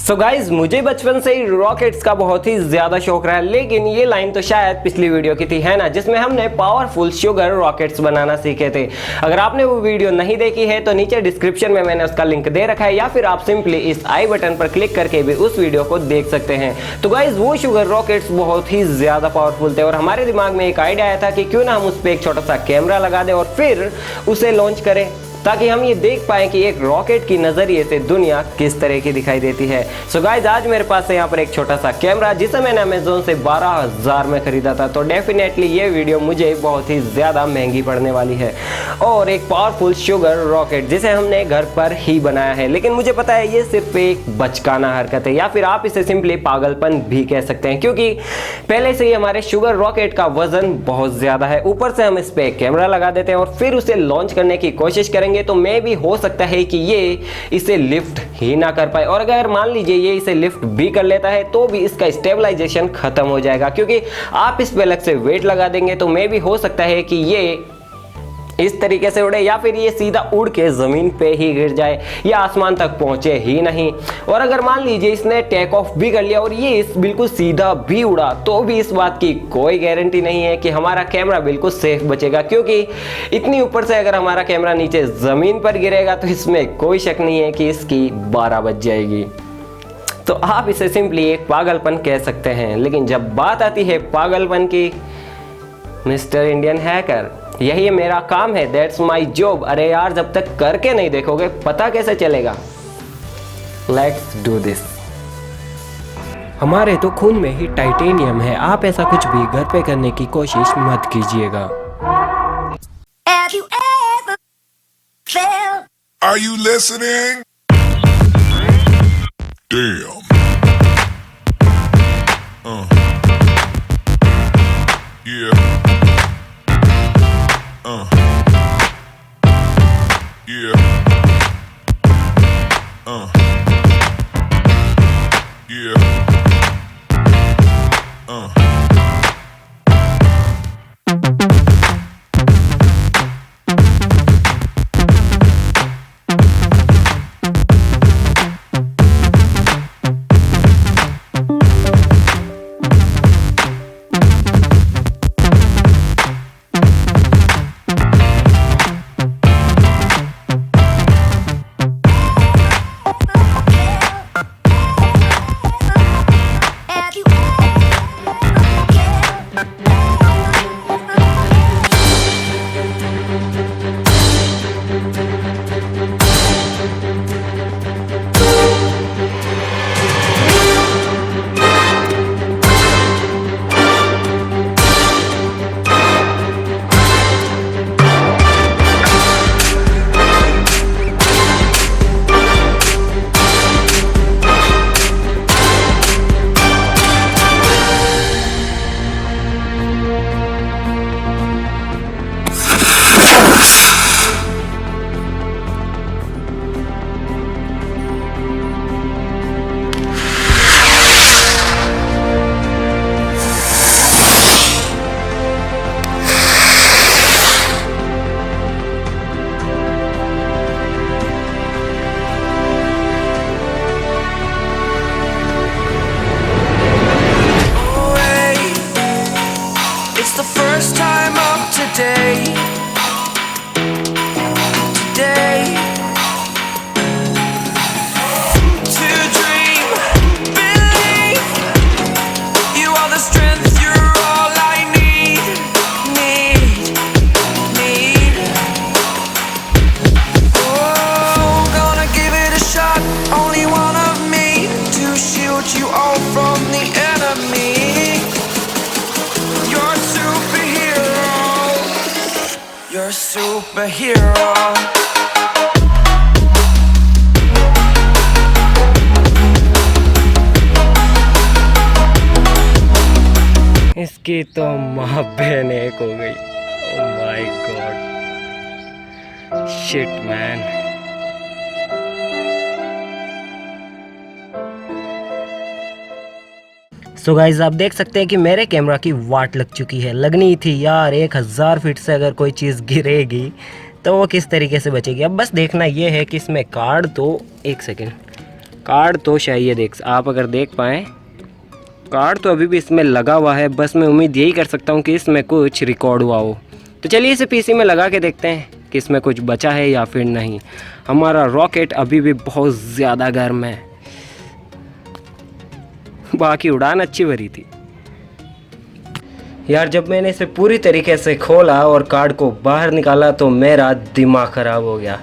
So guys मुझे बचपन से ही रॉकेट्स का बहुत ही ज्यादा शौक रहा है, लेकिन ये लाइन तो शायद पिछली वीडियो की थी, है ना, जिसमें हमने पावरफुल शुगर रॉकेट्स बनाना सीखे थे। अगर आपने वो वीडियो नहीं देखी है तो नीचे डिस्क्रिप्शन में मैंने उसका लिंक दे रखा है, या फिर आप सिंपली इस आई बटन पर क्लिक करके भी उस वीडियो को देख सकते हैं। तो गाइज वो शुगर रॉकेट्स बहुत ही ज्यादा पावरफुल थे और हमारे दिमाग में एक आइडिया आया था कि क्यों ना हम उस पर एक छोटा सा कैमरा लगा दें और फिर उसे लॉन्च करें, ताकि हम ये देख पाएं कि एक रॉकेट की नज़रिए से दुनिया किस तरह की दिखाई देती है। सो गाइज आज मेरे पास है यहाँ पर एक छोटा सा कैमरा, जिसे मैंने अमेज़न से 12,000 में खरीदा था। तो डेफिनेटली ये वीडियो मुझे बहुत ही ज़्यादा महंगी पड़ने वाली है। और एक पावरफुल शुगर रॉकेट जिसे हमने घर पर ही बनाया है, लेकिन मुझे पता है ये सिर्फ एक बचकाना हरकत है, या फिर आप इसे सिंपली पागलपन भी कह सकते हैं, क्योंकि पहले से ही हमारे शुगर रॉकेट का वजन बहुत ज़्यादा है। ऊपर से हम इस पर कैमरा लगा देते हैं और फिर उसे लॉन्च करने की कोशिश करेंगे तो मे भी हो सकता है कि ये इसे लिफ्ट ही ना कर पाए, और अगर मान लीजिए ये इसे लिफ्ट भी कर लेता है तो भी इसका स्टेबलाइजेशन खत्म हो जाएगा, क्योंकि आप इस पे अलग से वेट लगा देंगे। तो मे भी हो सकता है कि ये इस तरीके से उड़े, या फिर ये सीधा उड़ के ज़मीन पे ही गिर जाए या आसमान तक पहुंचे ही नहीं। और अगर मान लीजिए इसने टेक ऑफ भी कर लिया और ये इस बिल्कुल सीधा भी उड़ा, तो भी इस बात की कोई गारंटी नहीं है कि हमारा कैमरा बिल्कुल सेफ बचेगा, क्योंकि इतनी ऊपर से अगर हमारा कैमरा नीचे ज़मीन पर गिरेगा तो इसमें कोई शक नहीं है कि इसकी 12 बज जाएगी। तो आप इसे सिंपली एक पागलपन कह सकते हैं। लेकिन जब बात आती है पागलपन की, मिस्टर इंडियन हैकर, यही मेरा काम है, दैट्स माई जॉब। अरे यार, जब तक करके नहीं देखोगे पता कैसे चलेगा। Let's do this. हमारे तो खून में ही टाइटेनियम है, आप ऐसा कुछ भी घर पे करने की कोशिश मत कीजिएगा। Are you listening? Damn. Yeah. Yeah. Yeah. The first time of today, to dream, believe, you are the strength, you're all I need. Oh, gonna give it a shot, only one of me, to shield you all from the enemy. You're a superhero. इसकी तो माँ बहन एक हो गई। Oh my God, shit man. So guys आप देख सकते हैं कि मेरे कैमरा की वाट लग चुकी है, लगनी थी यार। 1000 फीट से अगर कोई चीज़ गिरेगी तो वो किस तरीके से बचेगी। अब बस देखना ये है कि इसमें कार्ड तो, एक सेकेंड, कार्ड तो चाहिए, आप अगर देख पाएँ कार्ड तो अभी भी इसमें लगा हुआ है। बस मैं उम्मीद यही कर सकता हूँ कि इसमें कुछ रिकॉर्ड हुआ हो। तो चलिए इसे पीसी में लगा के देखते हैं कि इसमें कुछ बचा है या फिर नहीं। हमारा रॉकेट अभी भी बहुत ज़्यादा गर्म है, बाकी उड़ान अच्छी भरी थी यार। जब मैंने इसे पूरी तरीके से खोला और कार्ड को बाहर निकाला तो मेरा दिमाग ख़राब हो गया।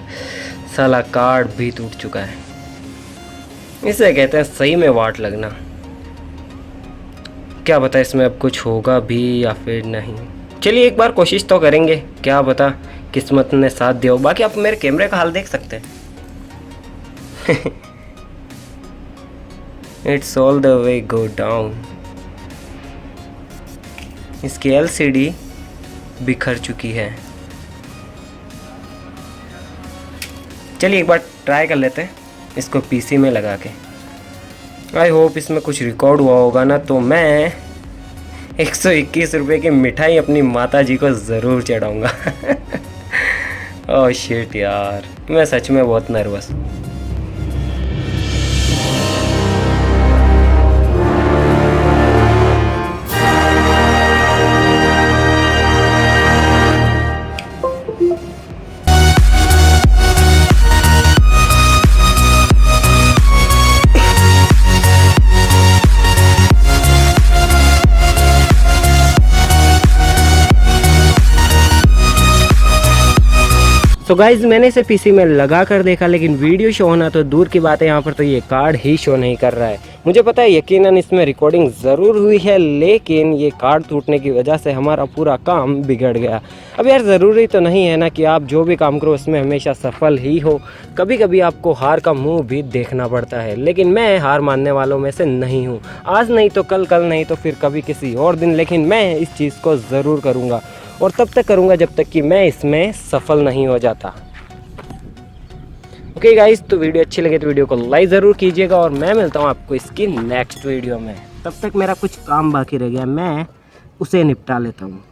साला कार्ड भी टूट चुका है। इसे कहते हैं सही में वाट लगना। क्या पता इसमें अब कुछ होगा भी या फिर नहीं। चलिए एक बार कोशिश तो करेंगे, क्या पता किस्मत ने साथ दिया हो। बाकी आप मेरे कैमरे का हाल देख सकते हैं। It's all the way go down. इसकी एलसीडी बिखर चुकी है। चलिए एक बार ट्राई कर लेते हैं इसको पीसी में लगा के। आई होप इसमें कुछ रिकॉर्ड हुआ होगा ना, तो मैं 121 रुपये की मिठाई अपनी माता जी को ज़रूर चढ़ाऊँगा। ओह शिट यार, मैं सच में बहुत नर्वस हूँ। तो गाइज़ मैंने इसे पीसी में लगा कर देखा, लेकिन वीडियो शो होना तो दूर की बात है, यहाँ पर तो ये कार्ड ही शो नहीं कर रहा है। मुझे पता है यकीनन इसमें रिकॉर्डिंग ज़रूर हुई है, लेकिन ये कार्ड टूटने की वजह से हमारा पूरा काम बिगड़ गया। अब यार ज़रूरी तो नहीं है ना कि आप जो भी काम करो उसमें हमेशा सफल ही हो। कभी कभी आपको हार का मुँह भी देखना पड़ता है, लेकिन मैं हार मानने वालों में से नहीं हूँ। आज नहीं तो कल, कल नहीं तो फिर कभी किसी और दिन, लेकिन मैं इस चीज़ को ज़रूर करूँगा और तब तक करूँगा जब तक कि मैं इसमें सफल नहीं हो जाता। ओके गाइस, तो वीडियो अच्छी लगे तो वीडियो को लाइक ज़रूर कीजिएगा और मैं मिलता हूँ आपको इसकी नेक्स्ट वीडियो में। तब तक मेरा कुछ काम बाकी रह गया, मैं उसे निपटा लेता हूँ।